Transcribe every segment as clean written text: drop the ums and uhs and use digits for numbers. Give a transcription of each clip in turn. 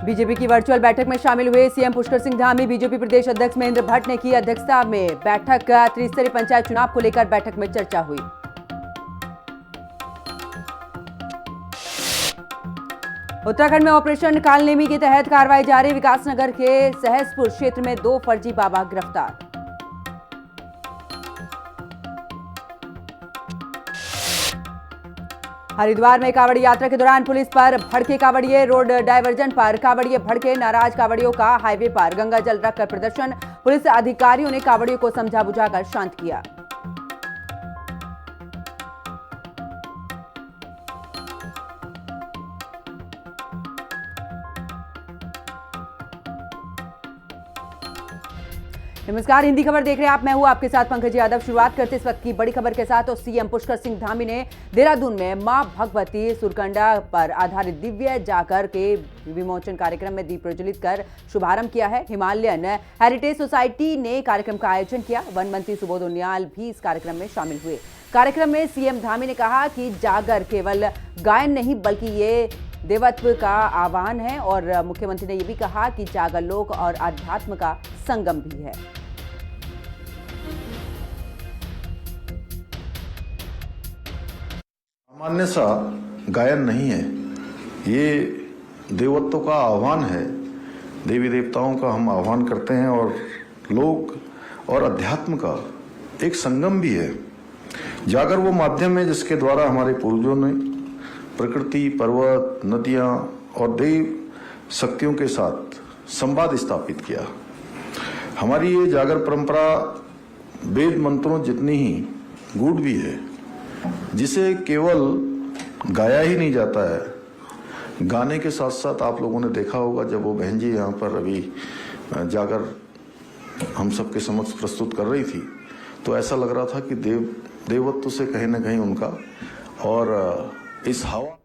BJP की virtual बैठक में शामिल हुए सीएम पुष्कर सिंह धामी। बीजेपी प्रदेश अध्यक्ष महेंद्र भट्ट ने की अध्यक्षता में बैठक। त्रिस्तरीय पंचायत चुनाव को लेकर बैठक में चर्चा हुई। उत्तराखंड में ऑपरेशन कालनेमी के तहत कार्रवाई जारी। विकासनगर के सहसपुर क्षेत्र में 2 फर्जी बाबा गिरफ्तार। हरिद्वार में कांवड़ी यात्रा के दौरान पुलिस पर भड़के कांवड़िए। रोड डायवर्जन पर कांवड़िए भड़के। नाराज कांवड़ियों का हाईवे पर गंगा जल रखकर प्रदर्शन। पुलिस अधिकारियों ने कांवड़ियों को समझा बुझाकर शांत किया। नमस्कार, हिंदी खबर देख रहे हैं आप। मैं हूं आपके साथ पंकज यादव। शुरुआत करते इस वक्त की बड़ी खबर के साथ। और सीएम पुष्कर सिंह धामी ने देहरादून में मां भगवती सुरकंडा पर आधारित दिव्य जागर के विमोचन कार्यक्रम में दीप प्रज्वलित कर शुभारंभ किया है। हिमालयन हेरिटेज सोसाइटी ने कार्यक्रम का आयोजन किया। वन मंत्री सुबोध उनियाल भी इस कार्यक्रम में शामिल हुए। कार्यक्रम में सीएम धामी ने कहा कि जागर केवल गायन नहीं बल्कि ये देवत्व का आह्वान है। और मुख्यमंत्री ने यह भी कहा कि जागर लोक और अध्यात्म का संगम भी है। सामान्य सा गायन नहीं है, ये देवत्व का आह्वान है। देवी देवताओं का हम आह्वान करते हैं और लोक और अध्यात्म का एक संगम भी है। जागर वो माध्यम है जिसके द्वारा हमारे पूर्वजों ने प्रकृति, पर्वत, नदियां और देव शक्तियों के साथ संवाद स्थापित किया। हमारी ये जागर परंपरा वेद मंत्रों जितनी ही गूढ़ भी है, जिसे केवल गाया ही नहीं जाता है, गाने के साथ साथ आप लोगों ने देखा होगा जब वो बहन जी यहाँ पर अभी जागर हम सबके समक्ष प्रस्तुत कर रही थी, तो ऐसा लग रहा था कि देवत्व से कहीं ना कहीं उनका और इस हवा।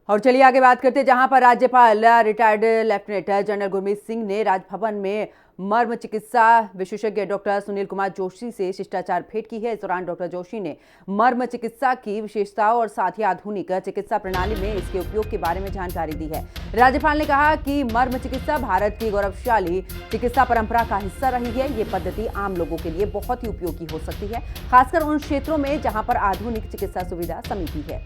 और चलिए आगे बात करते हैं, जहां पर राज्यपाल retired lieutenant general Gurmeet Singh ने राजभवन में मर्म चिकित्सा विशेषज्ञ डॉक्टर सुनील कुमार जोशी से शिष्टाचार भेंट की है। इस दौरान डॉक्टर जोशी ने मर्म चिकित्सा की विशेषताओं और साथ ही आधुनिक चिकित्सा प्रणाली में इसके उपयोग के बारे में जानकारी दी है। राज्यपाल ने कहा कि मर्म चिकित्सा भारत की गौरवशाली चिकित्सा परंपरा का हिस्सा रही है। ये पद्धति आम लोगों के लिए बहुत ही उपयोगी हो सकती है, खासकर उन क्षेत्रों में जहां पर आधुनिक चिकित्सा सुविधा सीमित है।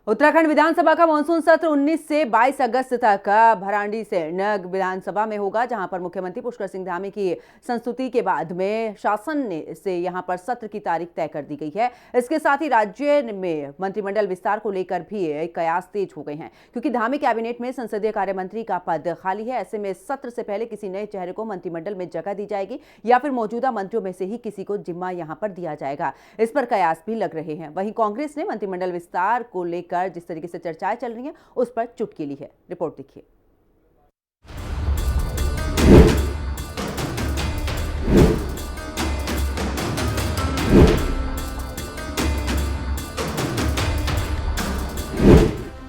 उत्तराखंड विधानसभा का मानसून सत्र 19 से 22 अगस्त तक भराड़ीसैंण विधानसभा में होगा, जहां पर मुख्यमंत्री पुष्कर सिंह धामी की संस्तुति के बाद में शासन से यहां पर सत्र की तारीख तय कर दी गई है। इसके साथ ही राज्य में मंत्रिमंडल विस्तार को लेकर भी कयास तेज हो गए हैं, क्योंकि धामी कैबिनेट में संसदीय कार्य मंत्री का पद खाली है। ऐसे में सत्र से पहले किसी नए चेहरे को मंत्रिमंडल में जगह दी जाएगी या फिर मौजूदा मंत्रियों में से ही किसी को जिम्मा यहां पर दिया जाएगा। इस पर कयास भी लग रहे हैं। वहीं कांग्रेस ने मंत्रिमंडल विस्तार को लेकर जिस तरीके से चर्चाएं चल रही हैं उस पर चुटकी ली है। रिपोर्ट देखिए।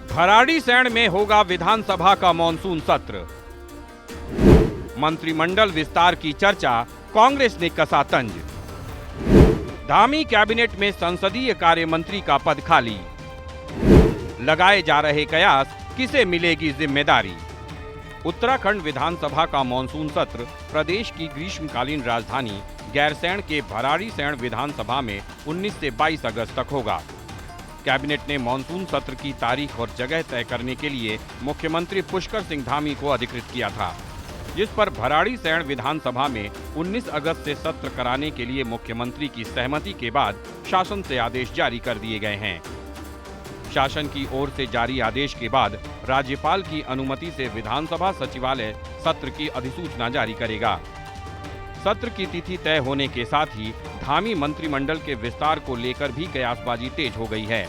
भराड़ीसैंण में होगा विधानसभा का मॉनसून सत्र। मंत्रिमंडल विस्तार की चर्चा, कांग्रेस ने कसा तंज। धामी कैबिनेट में संसदीय कार्य मंत्री का पद खाली। लगाए जा रहे कयास, किसे मिलेगी जिम्मेदारी। उत्तराखंड विधानसभा का मॉनसून सत्र प्रदेश की ग्रीष्मकालीन राजधानी गैरसैंण के भराड़ीसैंण विधानसभा में 19 से 22 अगस्त तक होगा। कैबिनेट ने मॉनसून सत्र की तारीख और जगह तय करने के लिए मुख्यमंत्री पुष्कर सिंह धामी को अधिकृत किया था, जिस पर भराड़ीसैंण विधानसभा में 19 अगस्त से सत्र कराने के लिए मुख्यमंत्री की सहमति के बाद शासन से आदेश जारी कर दिए गए हैं। शासन की ओर से जारी आदेश के बाद राज्यपाल की अनुमति से विधानसभा सचिवालय सत्र की अधिसूचना जारी करेगा। सत्र की तिथि तय होने के साथ ही धामी मंत्रिमंडल के विस्तार को लेकर भी कयासबाजी तेज हो गई है,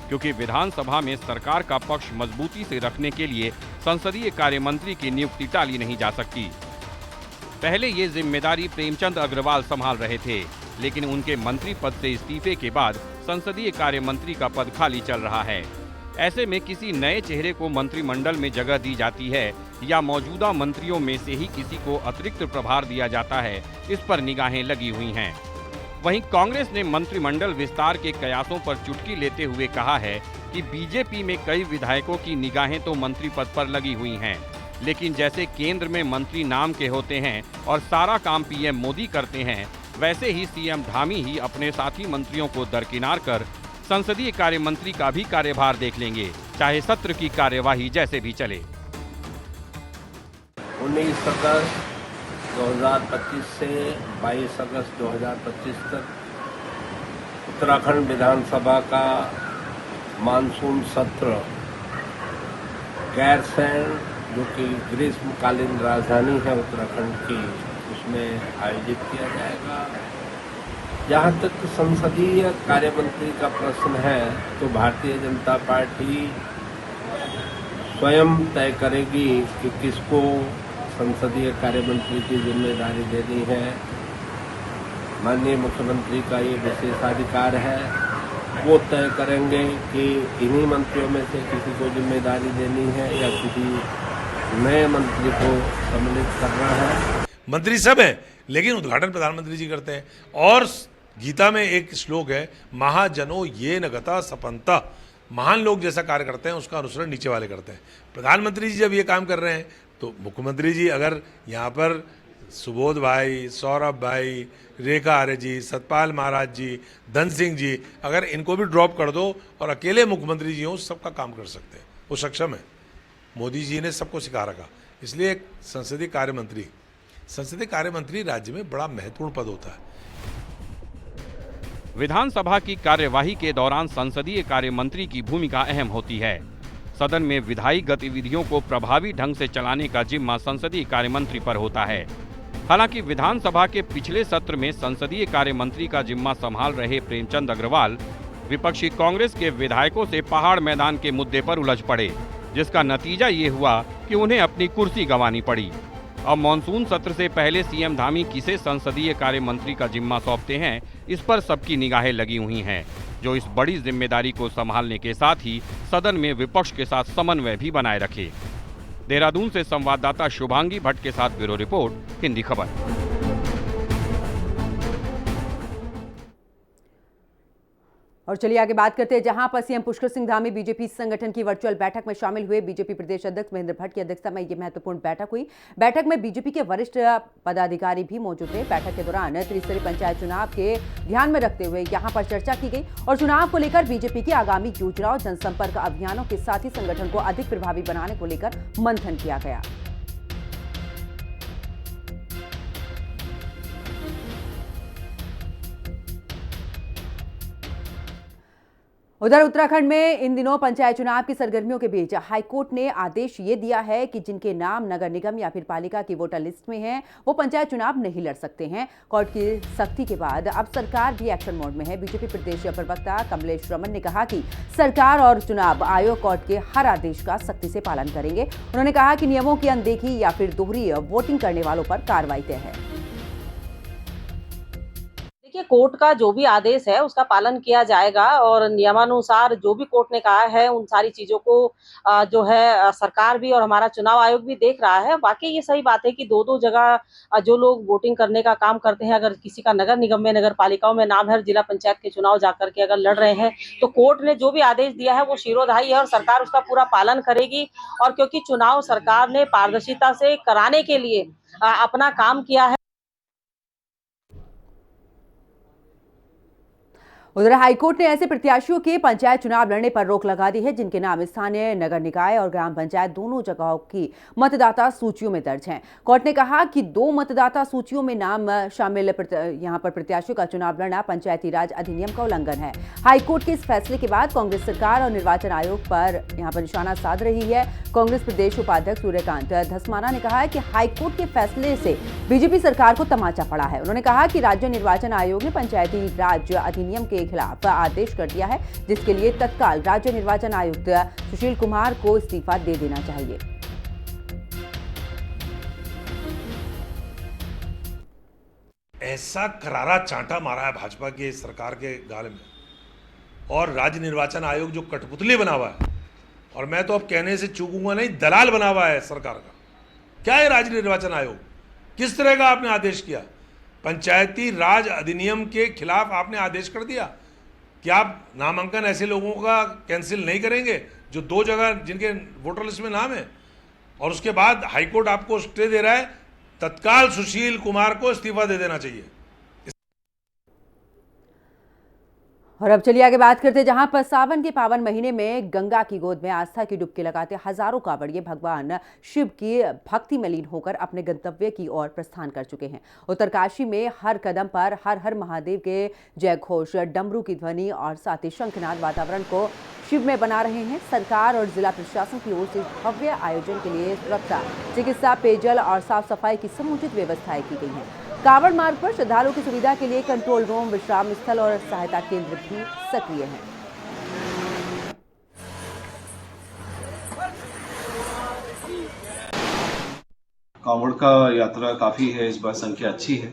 क्योंकि विधानसभा में सरकार का पक्ष मजबूती से रखने के लिए संसदीय कार्य मंत्री की नियुक्ति टाली नहीं जा सकती। पहले ये जिम्मेदारी प्रेमचंद अग्रवाल संभाल रहे थे, लेकिन उनके मंत्री पद से इस्तीफे के बाद संसदीय कार्य मंत्री का पद खाली चल रहा है। ऐसे में किसी नए चेहरे को मंत्रिमंडल में जगह दी जाती है या मौजूदा मंत्रियों में से ही किसी को अतिरिक्त प्रभार दिया जाता है, इस पर निगाहें लगी हुई हैं। वहीं कांग्रेस ने मंत्रिमंडल विस्तार के कयासों पर चुटकी लेते हुए कहा है कि बीजेपी में कई विधायकों की निगाहें तो मंत्री पद पर लगी हुई हैं, लेकिन जैसे केंद्र में मंत्री नाम के होते हैं और सारा काम पीएम मोदी करते हैं, वैसे ही सीएम धामी ही अपने साथी मंत्रियों को दरकिनार कर संसदीय कार्य मंत्री का भी कार्यभार देख लेंगे, चाहे सत्र की कार्यवाही जैसे भी चले। 19 अगस्त 2025 से 22 अगस्त 2025 तक उत्तराखंड विधानसभा का मानसून सत्र गैरसैंण, जो कि ग्रीष्मकालीन राजधानी है उत्तराखंड की, उसमें आयोजित किया जाएगा। जहाँ तक संसदीय कार्य मंत्री का प्रश्न है, तो भारतीय जनता पार्टी स्वयं तय करेगी कि किसको संसदीय कार्य मंत्री की जिम्मेदारी देनी है। माननीय मुख्यमंत्री का ये विशेषाधिकार है, वो तय करेंगे कि इन्हीं मंत्रियों में से किसी को जिम्मेदारी देनी है या किसी नए मंत्री को सम्मिलित करना है। मंत्री सब हैं, लेकिन उद्घाटन प्रधानमंत्री जी करते हैं। और गीता में एक श्लोक है, महाजनो ये न गता सपंता। महान लोग जैसा कार्य करते हैं उसका अनुसरण नीचे वाले करते हैं। प्रधानमंत्री जी जब ये काम कर रहे हैं तो मुख्यमंत्री जी अगर यहाँ पर सुबोध भाई, सौरभ भाई, रेखा आर्य जी, सतपाल महाराज जी, धन सिंह जी, अगर इनको भी ड्रॉप कर दो और अकेले मुख्यमंत्री जी हों, सबका काम कर सकते हैं, वो सक्षम है। मोदी जी ने सबको सिखा रखा। इसलिए एक संसदीय कार्य मंत्री राज्य में बड़ा महत्वपूर्ण पद होता है। विधानसभा की कार्यवाही के दौरान संसदीय कार्य मंत्री की भूमिका अहम होती है। सदन में विधायी गतिविधियों को प्रभावी ढंग से चलाने का जिम्मा संसदीय कार्य मंत्री पर होता है। हालांकि विधानसभा के पिछले सत्र में संसदीय कार्य मंत्री का जिम्मा संभाल रहे प्रेमचंद अग्रवाल विपक्षी कांग्रेस के विधायकों से पहाड़ मैदान के मुद्दे पर उलझ पड़े, जिसका नतीजा ये हुआ कि उन्हें अपनी कुर्सी गंवानी पड़ी। अब मॉनसून सत्र से पहले सीएम धामी किसे संसदीय कार्य मंत्री का जिम्मा सौंपते हैं, इस पर सबकी निगाहें लगी हुई हैं, जो इस बड़ी जिम्मेदारी को संभालने के साथ ही सदन में विपक्ष के साथ समन्वय भी बनाए रखे। देहरादून से संवाददाता शुभांगी भट्ट के साथ ब्यूरो रिपोर्ट, हिंदी खबर। और चलिए आगे बात करते हैं, जहां पर सीएम पुष्कर सिंह धामी बीजेपी संगठन की वर्चुअल बैठक में शामिल हुए। बीजेपी प्रदेश अध्यक्ष महेंद्र भट्ट की अध्यक्षता में यह महत्वपूर्ण बैठक हुई। बैठक में बीजेपी के वरिष्ठ पदाधिकारी भी मौजूद थे। बैठक के दौरान त्रिस्तरीय पंचायत चुनाव के ध्यान में रखते हुए यहां पर चर्चा की गई और चुनाव को लेकर बीजेपी की आगामी योजनाओं, जनसंपर्क अभियानों के साथ ही संगठन को अधिक प्रभावी बनाने को लेकर मंथन किया गया। उधर उत्तराखंड में इन दिनों पंचायत चुनाव की सरगर्मियों के बीच हाईकोर्ट ने आदेश ये दिया है कि जिनके नाम नगर निगम या फिर पालिका की वोटर लिस्ट में हैं, वो पंचायत चुनाव नहीं लड़ सकते हैं। कोर्ट की सख्ती के बाद अब सरकार भी एक्शन मोड में है। बीजेपी प्रदेश प्रवक्ता कमलेश रमन ने कहा कि सरकार और चुनाव आयोग कोर्ट के हर आदेश का सख्ती से पालन करेंगे। उन्होंने कहा कि नियमों की अनदेखी या फिर दोहरी वोटिंग करने वालों पर कार्रवाई तय है। देखिए, कोर्ट का जो भी आदेश है उसका पालन किया जाएगा और नियमानुसार जो भी कोर्ट ने कहा है उन सारी चीजों को जो है सरकार भी और हमारा चुनाव आयोग भी देख रहा है। बाकी ये सही बात है कि दो जगह जो लोग वोटिंग करने का काम करते हैं, अगर किसी का नगर निगम में, नगर पालिकाओं में नाम है, जिला पंचायत के चुनाव जाकर के अगर लड़ रहे हैं, तो कोर्ट ने जो भी आदेश दिया है वो शिरोधार्य है और सरकार उसका पूरा पालन करेगी। और क्योंकि चुनाव सरकार ने पारदर्शिता से कराने के लिए अपना काम किया है। उधर हाईकोर्ट ने ऐसे प्रत्याशियों के पंचायत चुनाव लड़ने पर रोक लगा दी है जिनके नाम स्थानीय नगर निकाय और ग्राम पंचायत दोनों जगहों की मतदाता सूचियों में दर्ज हैं। कोर्ट ने कहा कि 2 मतदाता सूचियों में नाम शामिल यहां पर प्रत्याशियों का चुनाव लड़ना पंचायती राज अधिनियम का उल्लंघन है। हाईकोर्ट के इस फैसले के बाद कांग्रेस सरकार और निर्वाचन आयोग पर यहां पर निशाना साध रही है। कांग्रेस प्रदेश उपाध्यक्ष सूर्यकांत धस्माना ने कहा है कि हाईकोर्ट के फैसले से बीजेपी सरकार को तमाचा पड़ा है। उन्होंने कहा कि राज्य निर्वाचन आयोग ने पंचायती राज अधिनियम के खिलाफ आदेश कर दिया है, जिसके लिए तत्काल राज्य निर्वाचन आयुक्त सुशील कुमार को इस्तीफा दे देना चाहिए। ऐसा करारा चांटा मारा है भाजपा की सरकार के गाल में, और राज्य निर्वाचन आयोग जो कठपुतली बना हुआ है, और मैं तो अब कहने से चूकूंगा नहीं, दलाल बना हुआ है सरकार का। क्या है राज्य निर्वाचन आयोग? किस तरह का आपने आदेश किया? पंचायती राज अधिनियम के खिलाफ आपने आदेश कर दिया कि आप नामांकन ऐसे लोगों का कैंसिल नहीं करेंगे जो 2 जगह जिनके वोटर लिस्ट में नाम है, और उसके बाद हाईकोर्ट आपको स्टे दे रहा है, तत्काल सुशील कुमार को इस्तीफा दे देना चाहिए। और अब चलिए आगे बात करते हैं, जहां पर सावन के पावन महीने में गंगा की गोद में आस्था की डुबकी लगाते हजारों कांवड़िए भगवान शिव की भक्ति में लीन होकर अपने गंतव्य की ओर प्रस्थान कर चुके हैं। उत्तरकाशी में हर कदम पर हर हर महादेव के जय घोष, डमरू की ध्वनि और साथ ही शंखनाद वातावरण को शिव में बना रहे हैं। सरकार और जिला प्रशासन की ओर से भव्य आयोजन के लिए सुरक्षा, चिकित्सा, पेयजल और साफ सफाई की समुचित व्यवस्थाएं की गई हैं। कांवड़ मार्ग पर श्रद्धालुओं की सुविधा के लिए कंट्रोल रूम, विश्राम स्थल और सहायता केंद्र भी सक्रिय हैं। कांवड़ का यात्रा काफ़ी है, इस बार संख्या अच्छी है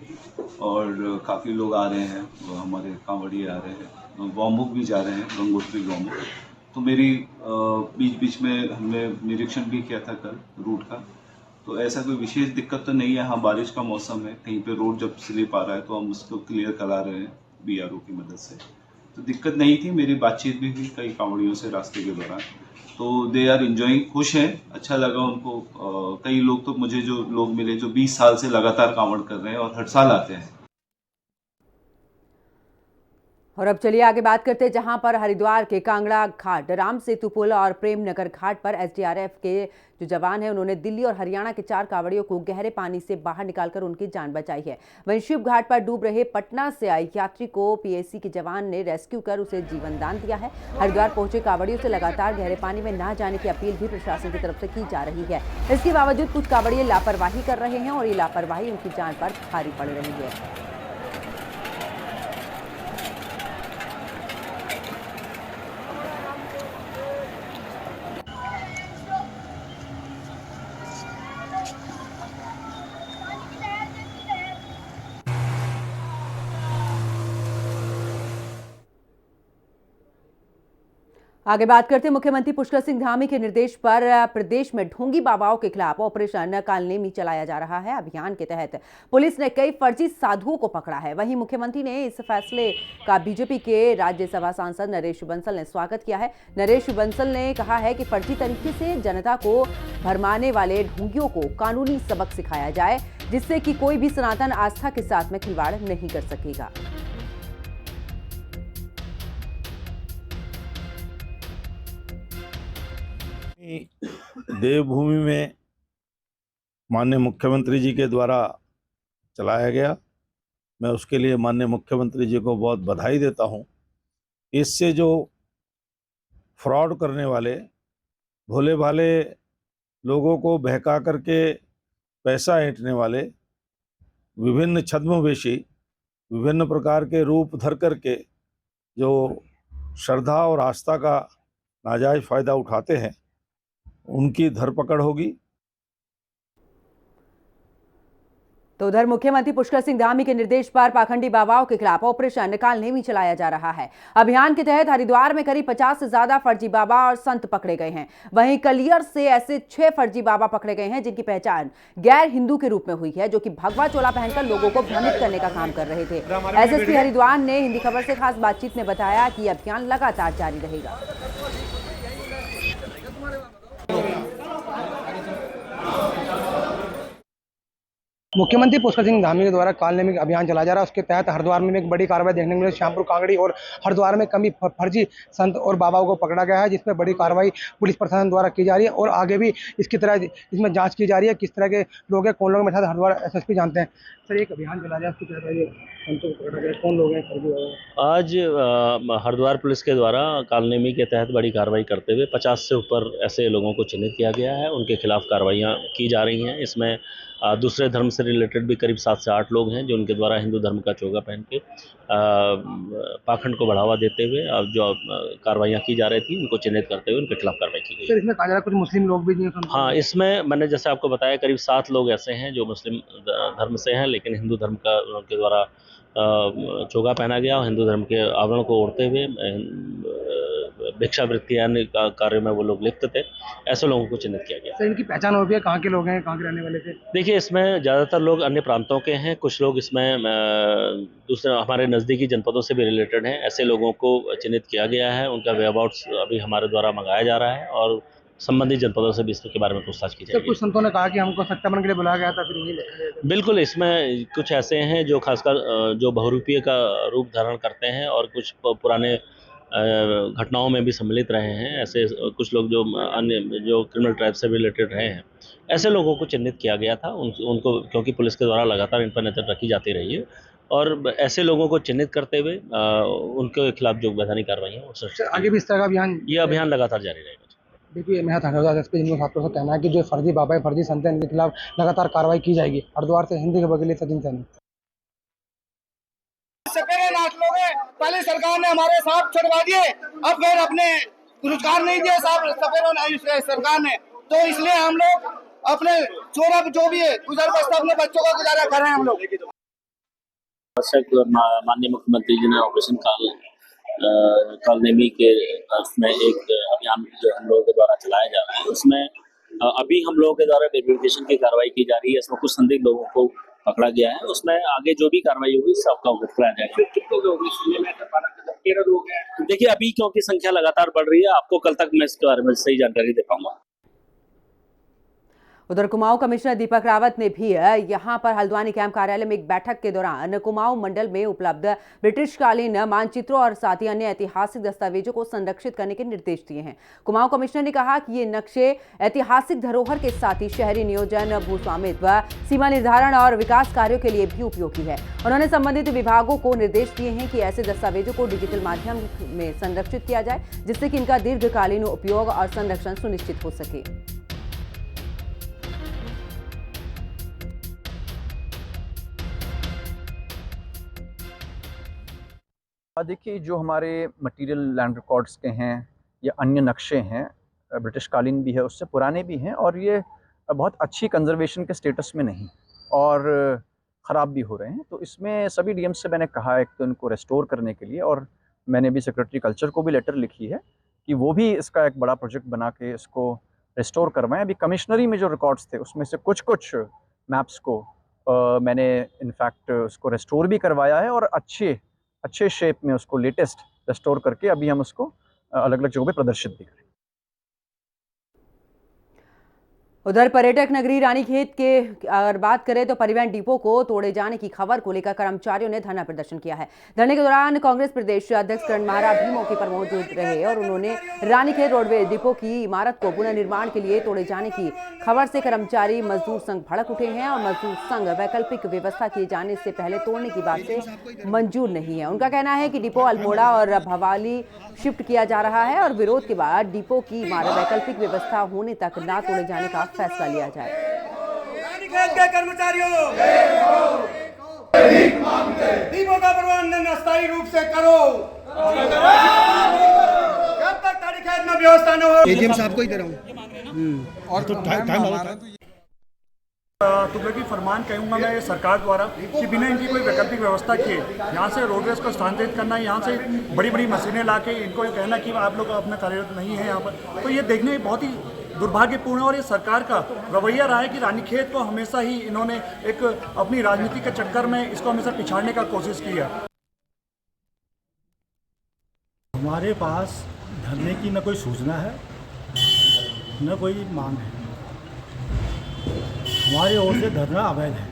और काफ़ी लोग आ रहे हैं, हमारे कांवड़िए आ रहे हैं, गौमुख भी जा रहे हैं, गंगोत्री गौमुख। तो मेरी बीच बीच में हमने निरीक्षण भी किया था कल रूट का, तो ऐसा कोई विशेष दिक्कत तो नहीं है। हाँ, बारिश का मौसम है, कहीं पे रोड जब स्लिप आ रहा है तो हम उसको क्लियर करा रहे हैं BRO की मदद से, तो दिक्कत नहीं थी। मेरी बातचीत भी हुई कई कांवड़ियों से रास्ते के दौरान, तो दे आर एंजॉइंग, खुश हैं, अच्छा लगा उनको। कई लोग तो मुझे जो लोग मिले जो 20 साल से लगातार कांवड़ कर रहे हैं और हर साल आते हैं। और अब चलिए आगे बात करते हैं, जहां पर हरिद्वार के कांगड़ा घाट, राम सेतु पुल और प्रेमनगर घाट पर SDRF के जो जवान हैं उन्होंने दिल्ली और हरियाणा के 4 कांवड़ियों को गहरे पानी से बाहर निकालकर उनकी जान बचाई है। वहीं शिव घाट पर डूब रहे पटना से आए यात्री को PAC के जवान ने रेस्क्यू कर उसे जीवन दान दिया है। हरिद्वार पहुंचे कांवड़ियों से लगातार गहरे पानी में न जाने की अपील भी प्रशासन की तरफ से की जा रही है। इसके बावजूद कुछ कांवड़िए लापरवाही कर रहे हैं और ये लापरवाही उनकी जान पर भारी पड़ रही है। आगे बात करते हैं, मुख्यमंत्री पुष्कर सिंह धामी के निर्देश पर प्रदेश में ढोंगी बाबाओं के खिलाफ ऑपरेशन कालनेमी चलाया जा रहा है। अभियान के तहत पुलिस ने कई फर्जी साधुओं को पकड़ा है। वहीं मुख्यमंत्री ने इस फैसले का बीजेपी के राज्यसभा सांसद नरेश बंसल ने स्वागत किया है। नरेश बंसल ने कहा है कि फर्जी तरीके से जनता को भरमाने वाले ढोंगियों को कानूनी सबक सिखाया जाए, जिससे कि कोई भी सनातन आस्था के साथ में खिलवाड़ नहीं कर सकेगा। देवभूमि में माननीय मुख्यमंत्री जी के द्वारा चलाया गया, मैं उसके लिए माननीय मुख्यमंत्री जी को बहुत बधाई देता हूं। इससे जो फ्रॉड करने वाले, भोले भाले लोगों को बहका करके पैसा ऐंठने वाले, विभिन्न छद्मवेशी, विभिन्न प्रकार के रूप धर करके जो श्रद्धा और आस्था का नाजायज फायदा उठाते हैं, उनकी धरपकड़ होगी। तो उधर मुख्यमंत्री पुष्कर सिंह धामी के निर्देश पर पाखंडी बाबाओं के खिलाफ ऑपरेशन कालनेमी चलाया जा रहा है। अभियान के तहत हरिद्वार में करीब 50 से ज्यादा फर्जी बाबा और संत पकड़े गए हैं। वहीं कलियर से ऐसे 6 फर्जी बाबा पकड़े गए हैं जिनकी पहचान गैर हिंदू के रूप में हुई है, जो कि भगवा चोला पहनकर लोगों को भ्रमित करने का काम कर रहे थे। SSP हरिद्वार ने हिंदी खबर से खास बातचीत में बताया कि अभियान लगातार जारी रहेगा। मुख्यमंत्री पुष्कर सिंह धामी के द्वारा कालनेमी अभियान चलाया जा रहा है। उसके तहत हरिद्वार में एक बड़ी कार्रवाई देखने को मिली। श्यामपुर कांगड़ी और हरिद्वार में कमी फर्जी संत और बाबाओं को पकड़ा गया है, जिसमें बड़ी कार्रवाई पुलिस प्रशासन द्वारा की जा रही है और आगे भी इसकी तरह इसमें जांच की जा रही है। किस तरह के लोग हैं, कौन लोग हैं, हरिद्वार SSP जानते हैं। सर, एक अभियान चलाया जाए, उसके तहत संतों को पकड़ा गया, कौन लोग हैं फर्जी बाबा? आज हरिद्वार पुलिस के द्वारा कालनेमी के तहत बड़ी कार्रवाई करते हुए 50 से ऊपर ऐसे लोगों को चिन्हित किया गया है। उनके खिलाफ कार्रवाइयाँ की जा रही हैं। इसमें दूसरे धर्म से रिलेटेड भी करीब 7 से 8 लोग हैं जो उनके द्वारा हिंदू धर्म का चोगा पहन के पाखंड को बढ़ावा देते हुए जो कार्रवाइयाँ की जा रही थी, उनको चिन्हित करते हुए उनके खिलाफ कार्रवाई की गई। सर, इसमें कहा जा रहा है कुछ मुस्लिम लोग भी? हाँ, इसमें मैंने जैसे आपको बताया करीब 7 लोग ऐसे हैं जो मुस्लिम धर्म से हैं, लेकिन हिंदू धर्म का उनके द्वारा चोगा पहना गया और हिंदू धर्म के आवरण को ओढ़ते हुए भिक्षावृत्ति अन्य कार्यों में वो लोग लिप्त थे, ऐसे लोगों को चिन्हित किया गया। सर इनकी पहचान हो रही है, कहाँ के लोग हैं, कहाँ के रहने वाले थे? देखिए, इसमें ज़्यादातर लोग अन्य प्रांतों के हैं, कुछ लोग इसमें दूसरे हमारे नज़दीकी जनपदों से भी रिलेटेड हैं। ऐसे लोगों को चिन्हित किया गया है, उनका वेयरअबाउट्स अभी हमारे द्वारा मंगाया जा रहा है और संबंधित जनपदों से भी इसके बारे में पूछताछ की सर जाएगी। कुछ संतों ने कहा कि हमको सत्यापन के लिए बुलाया गया था, फिर वही लिखा गया था। बिल्कुल, इसमें कुछ ऐसे हैं जो खासकर जो बहुरूपीय का रूप धारण करते हैं और कुछ पुराने घटनाओं में भी सम्मिलित रहे हैं। ऐसे कुछ लोग जो अन्य जो क्रिमिनल ट्राइब से रिलेटेड रहे हैं, ऐसे लोगों को चिन्हित किया गया था। उनको क्योंकि पुलिस के द्वारा लगातार इन पर नज़र रखी जाती रही है और ऐसे लोगों को चिन्हित करते हुए उनके खिलाफ जो वैधानिक कार्रवाई है सर आगे भी इस तरह का अभियान, ये अभियान लगातार जारी रहेगा। देखिए मैं हरिद्वार एसपी जिनको छात्रों से कहना है कि जो फर्जी बाबा है, फर्जी संत हैं, इनके खिलाफ लगातार कार्रवाई की जाएगी। हरिद्वार से हिंदी खबर के लिए सचिन सैनी। सपेरे नाच लोग हैं, पहले सरकार ने हमारे साथ छुड़वा दिए, अब फिर अपने रोजगार नहीं दिए साहब सपेरे सरकार ने, तो इसलिए हम लोग अपने चोरा जो भी है गुजर बस्ता अपने बच्चों का गुजारा कर रहे हैं हम लोग। माननीय मुख्यमंत्री जी ने ऑपरेशन कालनेमी के उसमें एक अभियान जो हम लोगों के द्वारा चलाया जा रहा है, उसमें अभी हम लोगों के द्वारा वेरिफिकेशन की कार्रवाई की जा रही है। इसमें कुछ संदिग्ध लोगों को पकड़ा गया है, उसमें आगे जो भी कार्रवाई होगी सबका अवगत कराया जाएगा। देखिए, अभी क्योंकि संख्या लगातार बढ़ रही है, आपको कल तक मैं इसके बारे में सही जानकारी दे पाऊंगा। उधर कुमाऊं कमिश्नर दीपक रावत ने भी यहां पर हल्द्वानी कैंप कार्यालय में एक बैठक के दौरान कुमाऊं मंडल में उपलब्ध ब्रिटिशकालीन मानचित्रों और साथ ही अन्य ऐतिहासिक दस्तावेजों को संरक्षित करने के निर्देश दिए हैं। कुमाऊं कमिश्नर ने कहा कि ये नक्शे ऐतिहासिक धरोहर के साथ ही शहरी नियोजन, भूस्वामित्व, सीमा निर्धारण और विकास कार्यों के लिए भी उपयोगी है। उन्होंने संबंधित विभागों को निर्देश दिए हैं कि ऐसे दस्तावेजों को डिजिटल माध्यम में संरक्षित किया जाए, जिससे कि इनका दीर्घकालीन उपयोग और संरक्षण सुनिश्चित हो सके। देखिए, जो हमारे मटेरियल लैंड रिकॉर्ड्स के हैं या अन्य नक्शे हैं, ब्रिटिश कालीन भी है, उससे पुराने भी हैं और ये बहुत अच्छी कंजर्वेशन के स्टेटस में नहीं और ख़राब भी हो रहे हैं। तो इसमें सभी डीएम से मैंने कहा है कि उनको रेस्टोर करने के लिए, और मैंने भी सेक्रेटरी कल्चर को भी लेटर लिखी है कि वो भी इसका एक बड़ा प्रोजेक्ट बना के इसको रेस्टोर करवाएं। अभी कमिश्नरी में जो रिकॉर्ड्स थे उसमें से कुछ मैप्स को मैंने इनफैक्ट उसको रेस्टोर भी करवाया है और अच्छे शेप में उसको लेटेस्ट रेस्टोर करके अभी हम उसको अलग अलग जगहों पे प्रदर्शित भी करें। उधर पर्यटक नगरी रानीखेत के अगर बात करें तो परिवहन डिपो को तोड़े जाने की खबर को लेकर कर्मचारियों ने धरना प्रदर्शन किया है। धरने के दौरान कांग्रेस प्रदेश अध्यक्ष करण महारा भी मौके पर मौजूद रहे और उन्होंने रानीखेत रोडवेज डिपो की इमारत को पुनर्निर्माण के लिए तोड़े जाने की खबर से कर्मचारी मजदूर संघ भड़क उठे हैं और मजदूर संघ वैकल्पिक व्यवस्था किए जाने से पहले तोड़ने की बात से मंजूर नहीं है। उनका कहना है कि डिपो अल्मोड़ा और भवाली शिफ्ट किया जा रहा है और विरोध के बाद डिपो की इमारत वैकल्पिक व्यवस्था होने तक ना तोड़े जाने का फैसला लिया जाए। रानीखेत के कर्मचारियों डिपो का प्रबंधन अस्थायी रूप से करो, जब तक रानीखेत में व्यवस्था न हो। एजीएम साहब को ही दे रहा हूँ और तो टाइम तुगलकी फरमान कहूँगा मैं सरकार द्वारा कि बिना इनकी कोई वैकल्पिक व्यवस्था किए यहाँ से रोडवेज को स्थानांतरित करना, यहाँ से बड़ी बड़ी मशीनें ला के इनको कहना कि आप लोग अपना कार्यरत नहीं है यहाँ पर, तो ये देखने में बहुत ही दुर्भाग्यपूर्ण है। और ये सरकार का रवैया रहा है कि रानीखेत को हमेशा ही इन्होंने एक अपनी राजनीति के चक्कर में इसको हमेशा पिछाड़ने का कोशिश की है। हमारे पास धरने की न कोई सूचना है न कोई मांग है, हमारी ओर से धरना अवैध है।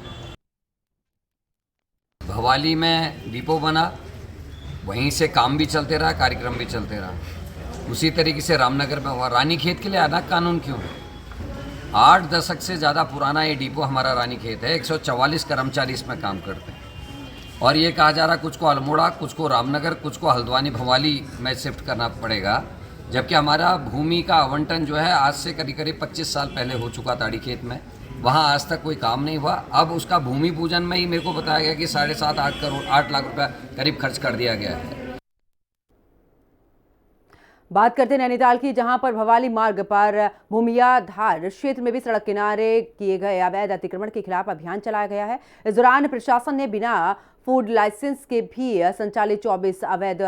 भवाली में डिपो बना, वहीं से काम भी चलते रहा, कार्यक्रम भी चलते रहा। उसी तरीके से रामनगर में हुआ। रानीखेत के लिए अलग कानून क्यों है? 8 दशक से ज़्यादा पुराना ये डिपो हमारा रानीखेत है। 144 कर्मचारी इसमें काम करते हैं और ये कहा जा रहा कुछ को अल्मोड़ा, कुछ को रामनगर, कुछ को हल्द्वानी भवाली में शिफ्ट करना पड़ेगा, जबकि हमारा भूमि का आवंटन जो है आज से करीब 25 साल पहले हो चुका था रानीखेत में। वहाँ आज तक कोई काम नहीं हुआ। अब उसका भूमि पूजन में ही मेरे को बताया गया कि 8.5 लाख रुपया करीब खर्च कर दिया गया है। बात करते हैं नैनीताल की, जहां पर भवाली मार्ग पर भूमियाधार क्षेत्र में भी सड़क किनारे किए गए अवैध अतिक्रमण के खिलाफ अभियान चलाया गया है। इस दौरान प्रशासन ने बिना फूड लाइसेंस के भी संचालित 24 अवैध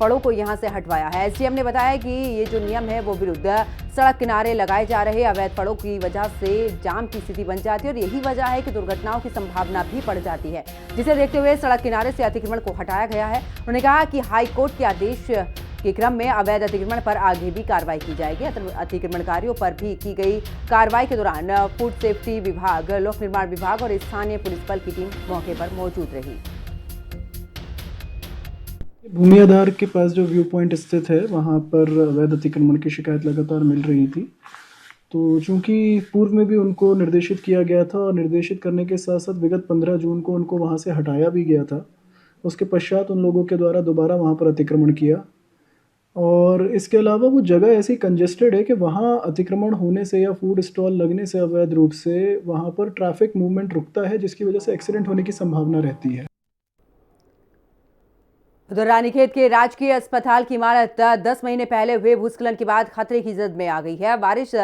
फड़ों को यहां से हटवाया है। एसडीएम ने बताया कि ये जो नियम है वो विरुद्ध सड़क किनारे लगाए जा रहे अवैध फड़ों की वजह से जाम की स्थिति बन जाती है और यही वजह है कि दुर्घटनाओं की संभावना भी बढ़ जाती है, जिसे देखते हुए सड़क किनारे से अतिक्रमण को हटाया गया है। उन्होंने कहा कि हाई कोर्ट के आदेश के क्रम में अवैध अतिक्रमण पर आगे भी कार्रवाई की जाएगी। अतिक्रमणकारियों पर भी की गई कार्रवाई के दौरान फूड सेफ्टी विभाग, लोक निर्माण विभाग और स्थानीय पुलिस बल की टीम मौके पर मौजूद रही। भूमि आधार के पास जो व्यू पॉइंट स्थित है वहाँ पर अवैध अतिक्रमण की शिकायत लगातार मिल रही थी, तो चूंकि पूर्व में भी उनको निर्देशित किया गया था और निर्देशित करने के साथ साथ विगत 15 जून को उनको वहाँ से हटाया भी गया था। उसके पश्चात उन लोगों के द्वारा दोबारा वहाँ पर अतिक्रमण किया और इसके अलावा वो जगह ऐसी कंजेस्टेड है कि वहाँ अतिक्रमण होने से या फूड स्टॉल लगने से अवैध रूप से वहाँ पर ट्रैफिक मूवमेंट रुकता है, जिसकी वजह से एक्सीडेंट होने की संभावना रहती है। उधर रानीखेत के राजकीय अस्पताल की इमारत 10 महीने पहले हुए भूस्खलन के बाद खतरे की जद में आ गई है। बारिश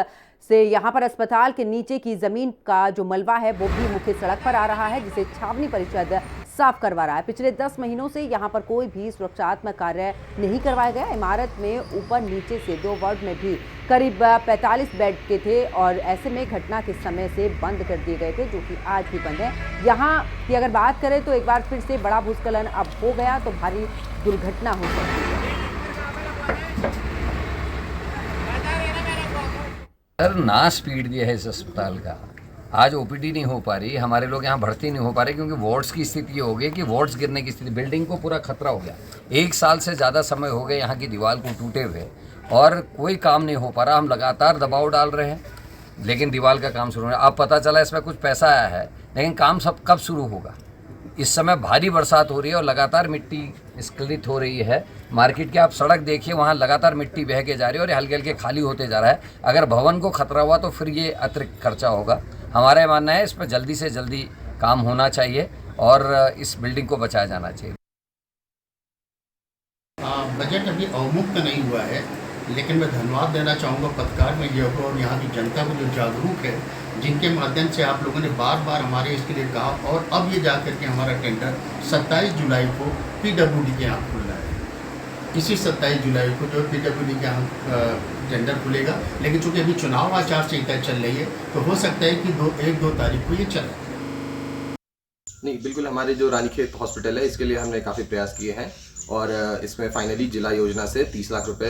से यहां पर अस्पताल के नीचे की जमीन का जो मलबा है वो भी मुख्य सड़क पर आ रहा है, जिसे छावनी परिषद साफ करवा रहा है। पिछले 10 महीनों से यहां पर कोई भी सुरक्षात्मक कार्य नहीं करवाया गया। इमारत में ऊपर नीचे से 2 वार्ड में भी करीब 45 बेड के थे और ऐसे में घटना के समय से बंद कर दिए गए थे, जो कि आज भी बंद है। यहाँ की अगर बात करें तो एक बार फिर से बड़ा भूस्खलन अब हो गया तो भारी दुर्घटना हो सकती है। सर नाश पीट दिया है इस अस्पताल का। आज ओपीडी नहीं हो पा रही, हमारे लोग यहाँ भर्ती नहीं हो पा रहे क्योंकि वार्ड्स की स्थिति ये हो गई कि वार्ड्स गिरने की स्थिति, बिल्डिंग को पूरा खतरा हो गया। 1 साल से ज़्यादा समय हो गए यहाँ की दीवार को टूटे हुए और कोई काम नहीं हो पा रहा। हम लगातार दबाव डाल रहे हैं लेकिन दीवार का काम शुरू हो रहा है। अब पता चला इसमें कुछ पैसा आया है, लेकिन काम सब कब शुरू होगा? इस समय भारी बरसात हो रही है और लगातार मिट्टी स्खलित हो रही है। मार्केट की आप सड़क देखिए, वहाँ लगातार मिट्टी बह के जा रही है और हल्के हल्के खाली होते जा रहा है। अगर भवन को खतरा हुआ तो फिर ये अतिरिक्त खर्चा होगा। हमारा मानना है इस पर जल्दी से जल्दी काम होना चाहिए और इस बिल्डिंग को बचाया जाना चाहिए। बजट अभी अवमुक्त नहीं हुआ है, लेकिन मैं धन्यवाद देना चाहूँगा पत्रकार मीडिया को और यहाँ की जनता को जो जागरूक है, जिनके माध्यम से आप लोगों ने बार बार हमारे इसके लिए कहा और अब ये जा करके हमारा टेंडर 27 जुलाई को PWD के यहाँ खुल रहा है। इसी 27 जुलाई को जो PWD के यहाँ टेंडर खुलेगा, लेकिन चूँकि अभी चुनाव आचार संहिता चल रही है तो हो सकता है कि 1-2 तारीख को ये चले। नहीं, बिल्कुल हमारे जो रानीखेत हॉस्पिटल है इसके लिए हमने काफ़ी प्रयास किए हैं और इसमें फाइनली जिला योजना से 30 लाख रुपए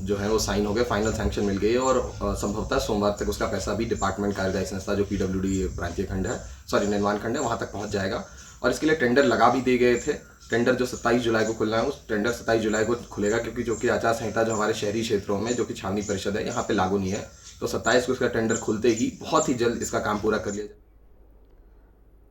जो है वो साइन हो गए, फाइनल सैंक्शन मिल गई है और संभवतः सोमवार तक उसका पैसा भी डिपार्टमेंट कार्यदायी संस्था जो PWD प्रांतीय खंड है, निर्माण खंड है, वहाँ तक पहुँच जाएगा। और इसके लिए टेंडर लगा भी दिए गए थे। टेंडर जो 27 जुलाई को खुलना है उस टेंडर 27 जुलाई को खुलेगा, क्योंकि जो कि आचार संहिता जो हमारे शहरी क्षेत्रों में जो कि छावनी परिषद है यहाँ पे लागू नहीं है, तो 27 को इसका टेंडर खुलते ही बहुत ही जल्द इसका काम पूरा कर लिया जाए।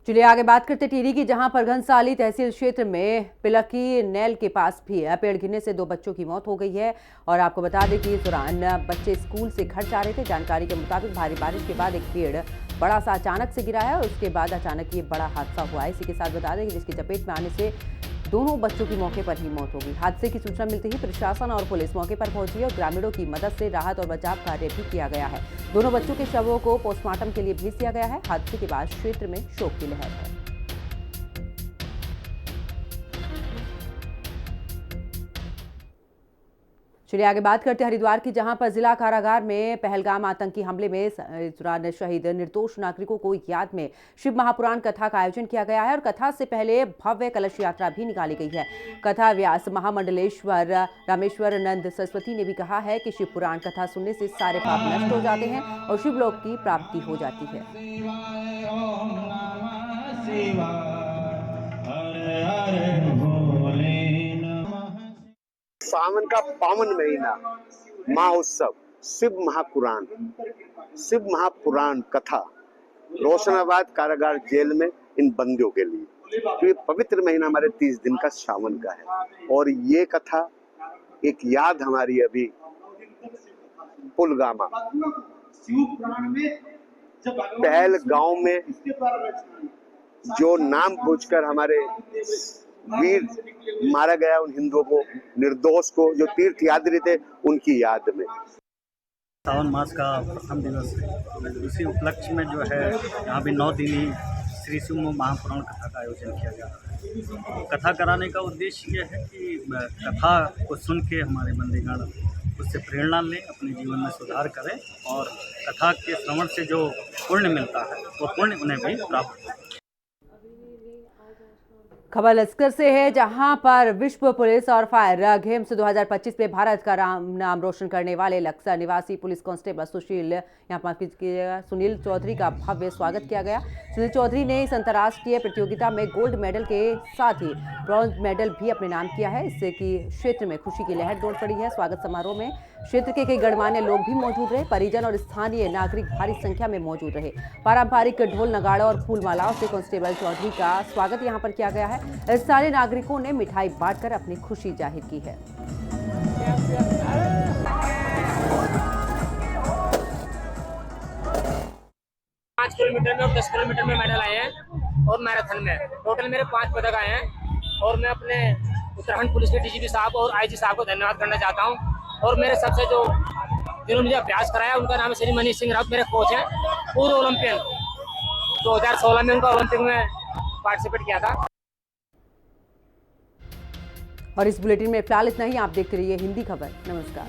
चलिए आगे बात करते टिहरी की, जहां पर घनसाली तहसील क्षेत्र में पिलकी नैल के पास भी पेड़ गिरने से 2 बच्चों की मौत हो गई है। और आपको बता दें कि इस दौरान बच्चे स्कूल से घर जा रहे थे। जानकारी के मुताबिक भारी बारिश के बाद एक पेड़ बड़ा सा अचानक से गिरा है और उसके बाद अचानक ये बड़ा हादसा हुआ है। इसी के साथ बता दें कि जिसकी चपेट में आने से दोनों बच्चों की मौके पर ही मौत हो गई। हादसे की सूचना मिलते ही प्रशासन और पुलिस मौके पर पहुंची और ग्रामीणों की मदद से राहत और बचाव कार्य भी किया गया है। दोनों बच्चों के शवों को पोस्टमार्टम के लिए भेज दिया गया है। हादसे के बाद क्षेत्र में शोक की लहर है। चलिए आगे बात करते हैं हरिद्वार की, जहां पर जिला कारागार में पहलगाम आतंकी हमले में इस दौरान शहीद निर्दोष नागरिकों को याद में शिव महापुराण कथा का आयोजन किया गया है और कथा से पहले भव्य कलश यात्रा भी निकाली गई है। कथा व्यास महामंडलेश्वर रामेश्वर नंद सरस्वती ने भी कहा है कि शिव पुराण कथा सुनने से सारे पाप नष्ट हो जाते हैं और शिवलोक की प्राप्ति हो जाती है। सावन का पावन महीना महोत्सव शिव महापुराण कथा रोशनाबाद कारागार जेल में इन बंदियों के लिए, तो ये पवित्र महीना हमारे 30 दिन का सावन का है और ये कथा एक याद हमारी अभी पुलगामा पहलगांव में जो नाम पूछकर हमारे वीर मारा गया, उन हिंदुओं को, निर्दोष को, जो तीर्थ यात्री थे, उनकी याद में। सावन मास का प्रथम दिवस है, इसी उपलक्ष्य में जो है यहाँ भी 9 दिनी श्री शिव महापुराण कथा का आयोजन किया जा रहा है। कथा कराने का उद्देश्य ये है कि कथा को सुन के हमारे बंदीगण उससे प्रेरणा लें, अपने जीवन में सुधार करें और कथा के श्रवण से जो पुण्य मिलता है वो पुण्य उन्हें भी प्राप्त हो। खबर लश्कर से है, जहां पर विश्व पुलिस और फायर गेम्स 2025 में भारत का नाम रोशन करने वाले लक्सर निवासी पुलिस कांस्टेबल सुनील चौधरी का भव्य स्वागत किया गया। सुनील चौधरी ने इस अंतर्राष्ट्रीय प्रतियोगिता में गोल्ड मेडल के साथ ही ब्रॉन्ज मेडल भी अपने नाम किया है, इससे कि क्षेत्र में खुशी की लहर दौड़ पड़ी है। स्वागत समारोह में क्षेत्र के कई गणमान्य लोग भी मौजूद रहे। परिजन और स्थानीय नागरिक भारी संख्या में मौजूद रहे। पारंपरिक ढोल नगाड़ों और फूल मालाओं से कांस्टेबल चौधरी का स्वागत यहां पर किया गया है। स्थानीय नागरिकों ने मिठाई बांटकर अपनी खुशी जाहिर की है। 5 किलोमीटर में और 10 किलोमीटर में मेडल आए हैं और मैराथन में टोटल मेरे 5 पदक आए हैं। और मैं अपने उत्तराखंड पुलिस के डीजीपी साहब और आईजी साहब को धन्यवाद करना चाहता हूं। और मेरे सबसे जो जिन्होंने मुझे अभ्यास कराया उनका नाम है श्री मनीष सिंह राउत, मेरे कोच हैं। पूर्व ओलंपियन 2016 में उनका ओलंपिक में पार्टिसिपेट किया था। और इस बुलेटिन में फिलहाल इतना ही। आप देखते रहिए हिंदी खबर। नमस्कार।